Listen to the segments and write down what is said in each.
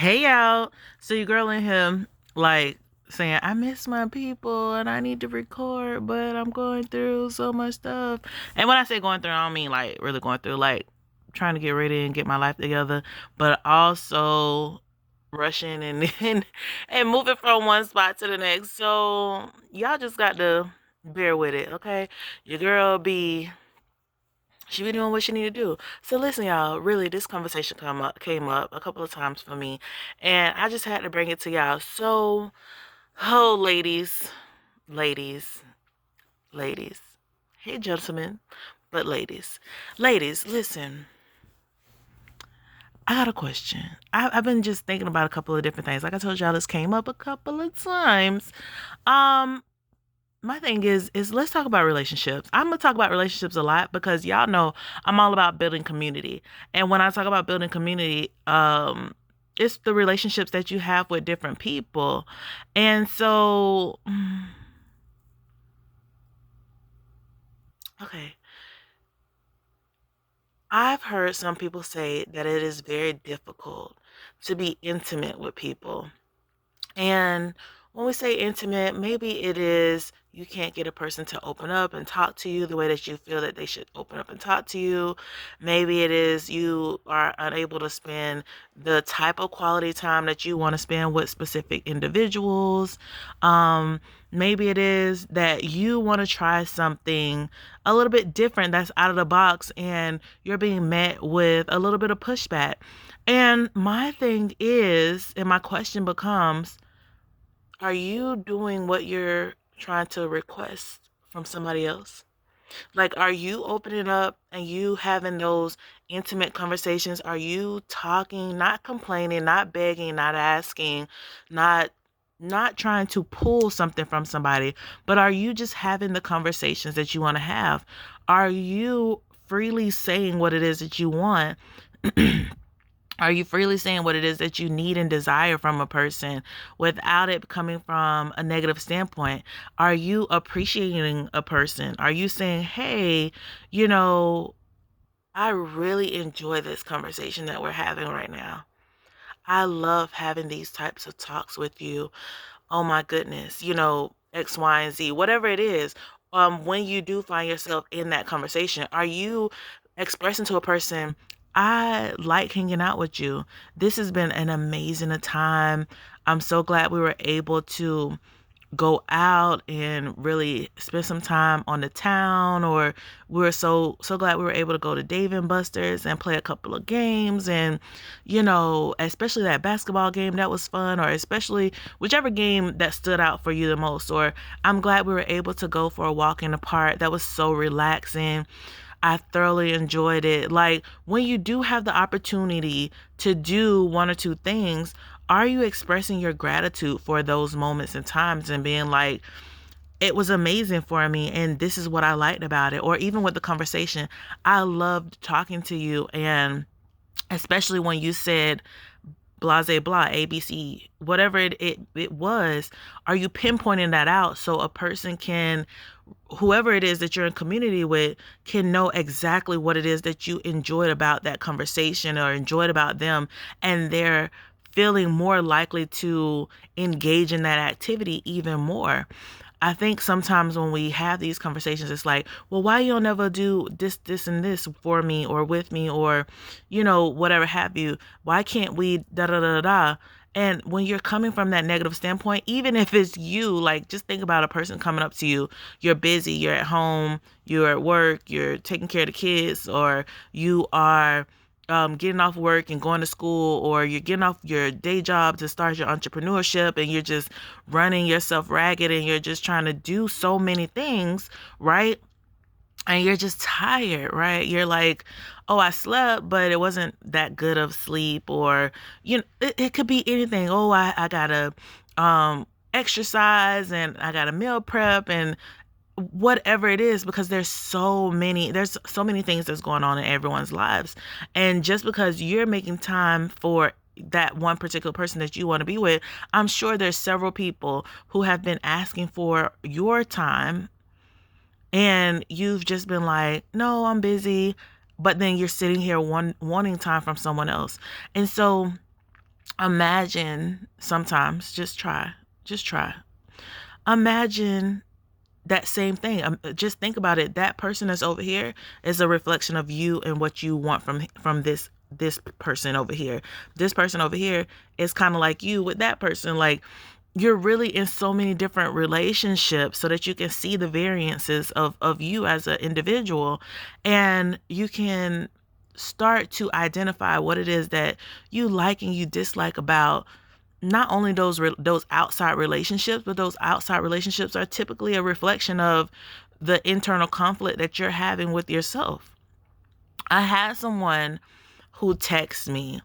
Hey y'all. So your girl and him like saying, I miss my people and I need to record, but I'm going through so much stuff. And when I say going through, I don't mean like really going through, like trying to get ready and get my life together, but also rushing and and moving from one spot to the next. So y'all just got to bear with it, okay? Your girl be she be doing what she need to do. So listen, y'all. Really, this conversation came up a couple of times for me, and I just had to bring it to y'all. So, oh, ladies, ladies. Hey, gentlemen, but ladies, listen. I got a question. I've been just thinking about a couple of different things. Like I told y'all, this came up a couple of times. Um, my thing is let's talk about relationships. I'm gonna talk about relationships a lot because y'all know I'm all about building community. And when I talk about building community, it's the relationships that you have with different people. And so okay, I've heard some people say that it is very difficult to be intimate with people. And when we say intimate, maybe it is you can't get a person to open up and talk to you the way that you feel that they should open up and talk to you. Maybe it is you are unable to spend the type of quality time that you want to spend with specific individuals. Maybe it is that you want to try something a little bit different that's out of the box and you're being met with a little bit of pushback. And my thing is, and my question becomes, are you doing what you're trying to request from somebody else? Like, are you opening up and you having those intimate conversations? Are you talking, not complaining, not begging, not asking, not not trying to pull something from somebody, but are you just having the conversations that you want to have? Are you freely saying what it is that you want? Are you freely saying what it is that you need and desire from a person without it coming from a negative standpoint? Are you appreciating a person? Are you saying, hey, you know, I really enjoy this conversation that we're having right now. I love having these types of talks with you. Oh my goodness, X, Y, and Z, whatever it is. When you do find yourself in that conversation, are you expressing to a person, I like hanging out with you. This has been an amazing time. I'm so glad we were able to go out and really spend some time on the town, or we're so glad we were able to go to Dave and Buster's and play a couple of games, and especially that basketball game, that was fun, or especially whichever game that stood out for you the most. Or I'm glad we were able to go for a walk in the park, that was so relaxing. I thoroughly enjoyed it. Like, when you do have the opportunity to do one or two things, are you expressing your gratitude for those moments and times and being like, it was amazing for me and this is what I liked about it? Or even with the conversation, I loved talking to you, and especially when you said blase blah ABC, whatever it was, are you pinpointing that out so a person can, whoever it is that you're in community with, can know exactly what it is that you enjoyed about that conversation or enjoyed about them, and they're feeling more likely to engage in that activity even more. I think sometimes when we have these conversations, it's like, well, why you don't ever do this, and this for me or with me, or, whatever have you. Why can't we da da da da? And when you're coming from that negative standpoint, even if it's you, like, just think about a person coming up to you. You're busy, you're at home, you're at work, you're taking care of the kids, or you are getting off work and going to school, or you're getting off your day job to start your entrepreneurship, and you're just running yourself ragged and you're just trying to do so many things, right? And you're just tired, right? You're like, oh, I slept, but it wasn't that good of sleep. Or, it could be anything. Oh, I gotta exercise, and I gotta meal prep, and whatever it is, because there's so many things that's going on in everyone's lives. And just because you're making time for that one particular person that you want to be with, I'm sure there's several people who have been asking for your time, and you've just been like, no, I'm busy. But then you're sitting here wanting time from someone else. And so Imagine sometimes, just try. Imagine that same thing. Just think about it. That person that's over here is a reflection of you and what you want from this person over here. This person over here is kind of like you with that person. Like, you're really in so many different relationships so that you can see the variances of you as an individual, and you can start to identify what it is that you like and you dislike about not only those outside relationships, but those outside relationships are typically a reflection of the internal conflict that you're having with yourself. I had someone who texted me,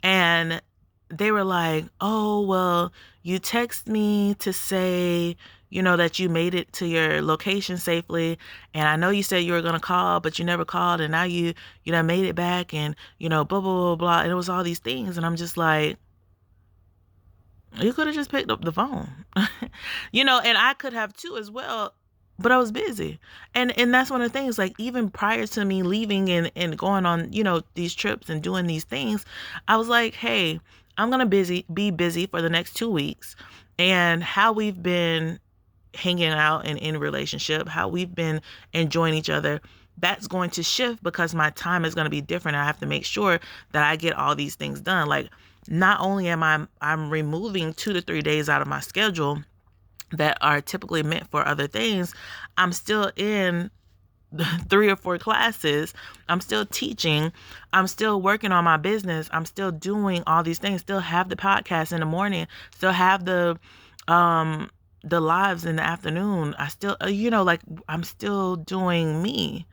and they were like, "Oh, well, you text me to say, that you made it to your location safely, and I know you said you were going to call, but you never called, and now you made it back, and blah blah blah blah." And it was all these things, and I'm just like, you could have just picked up the phone. And I could have too as well, but I was busy. And that's one of the things, like, even prior to me leaving and going on, these trips and doing these things, I was like, hey, I'm gonna be busy for the next 2 weeks. And how we've been hanging out and in relationship, how we've been enjoying each other, that's going to shift because my time is going to be different. I have to make sure that I get all these things done. Like, not only I'm removing 2 to 3 days out of my schedule that are typically meant for other things, I'm still in 3 or 4 classes. I'm still teaching. I'm still working on my business. I'm still doing all these things. Still have the podcast in the morning. Still have the lives in the afternoon. I still, like, I'm still doing me,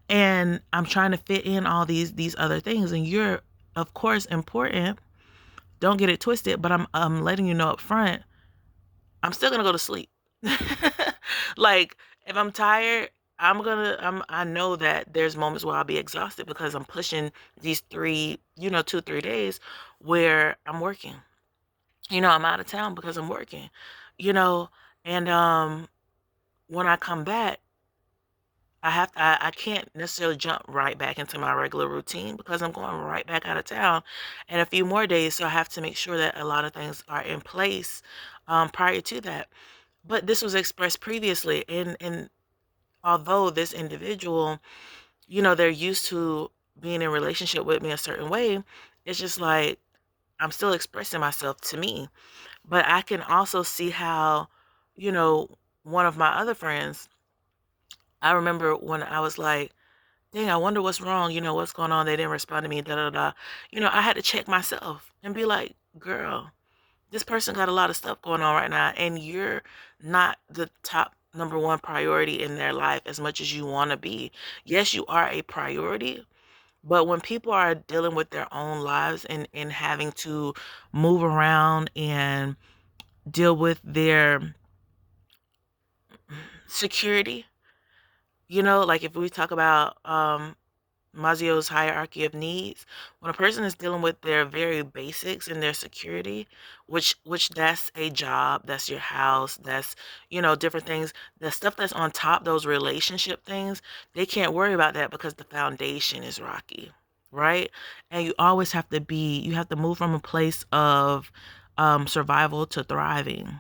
and I'm trying to fit in all these other things. And you're, of course, important. Don't get it twisted, but I'm letting you know up front, I'm still gonna go to sleep. Like, if I'm tired, I know that there's moments where I'll be exhausted because I'm pushing these 2, 3 days where I'm working. I'm out of town because I'm working, you know, and when I come back, I can't necessarily jump right back into my regular routine because I'm going right back out of town in a few more days. So I have to make sure that a lot of things are in place prior to that. But this was expressed previously, and although this individual, they're used to being in relationship with me a certain way, it's just like I'm still expressing myself to me. But I can also see how, you know, one of my other friends, I remember when I was like, dang, I wonder what's wrong, what's going on. They didn't respond to me, da da da. I had to check myself and be like, girl, this person got a lot of stuff going on right now, and you're not the top number one priority in their life as much as you want to be. Yes, you are a priority, but when people are dealing with their own lives and having to move around and deal with their security, like if we talk about Maslow's hierarchy of needs, when a person is dealing with their very basics and their security, which that's a job, that's your house, that's different things, the stuff that's on top, those relationship things, they can't worry about that because the foundation is rocky, right? And you have to move from a place of survival to thriving.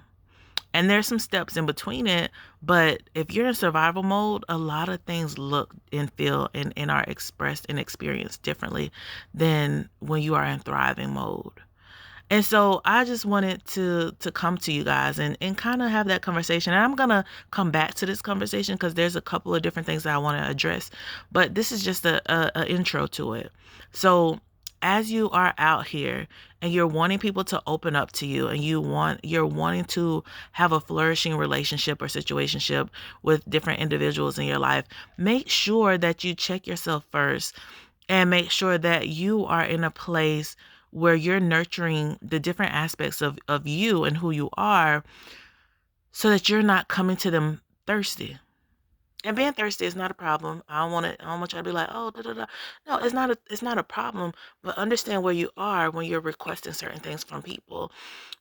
And there's some steps in between it, but if you're in survival mode, a lot of things look and feel and are expressed and experienced differently than when you are in thriving mode. And so I just wanted to come to you guys and kind of have that conversation. And I'm gonna come back to this conversation because there's a couple of different things that I want to address. But this is just a intro to it. So as you are out here and you're wanting people to open up to you, and you're wanting to have a flourishing relationship or situationship with different individuals in your life, make sure that you check yourself first, and make sure that you are in a place where you're nurturing the different aspects of you and who you are, so that you're not coming to them thirsty. And being thirsty is not a problem. I don't want you to be like, oh, da, da, da. No, it's not a problem. But understand where you are when you're requesting certain things from people,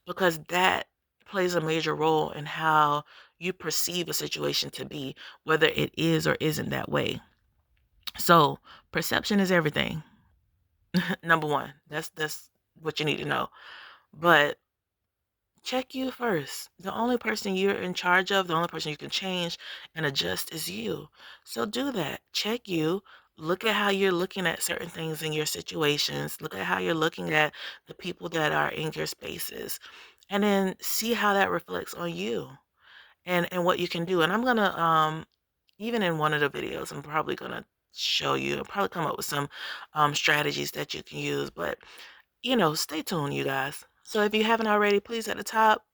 because that plays a major role in how you perceive a situation to be, whether it is or isn't that way. So perception is everything. Number one. That's what you need to know. But check you first. The only person you're in charge of, the only person you can change and adjust is you. So do that. Check you. Look at how you're looking at certain things in your situations. Look at how you're looking at the people that are in your spaces. And then see how that reflects on you and what you can do. And I'm gonna even in one of the videos, I'm probably gonna show you and probably come up with some strategies that you can use. But stay tuned, you guys. So if you haven't already, please at the top,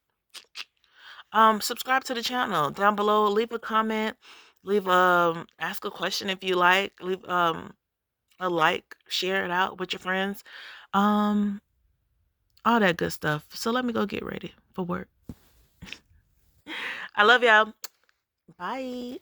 subscribe to the channel. Down below, leave a comment, leave ask a question if you like, leave a like, share it out with your friends. Um, all that good stuff. So let me go get ready for work. I love y'all. Bye.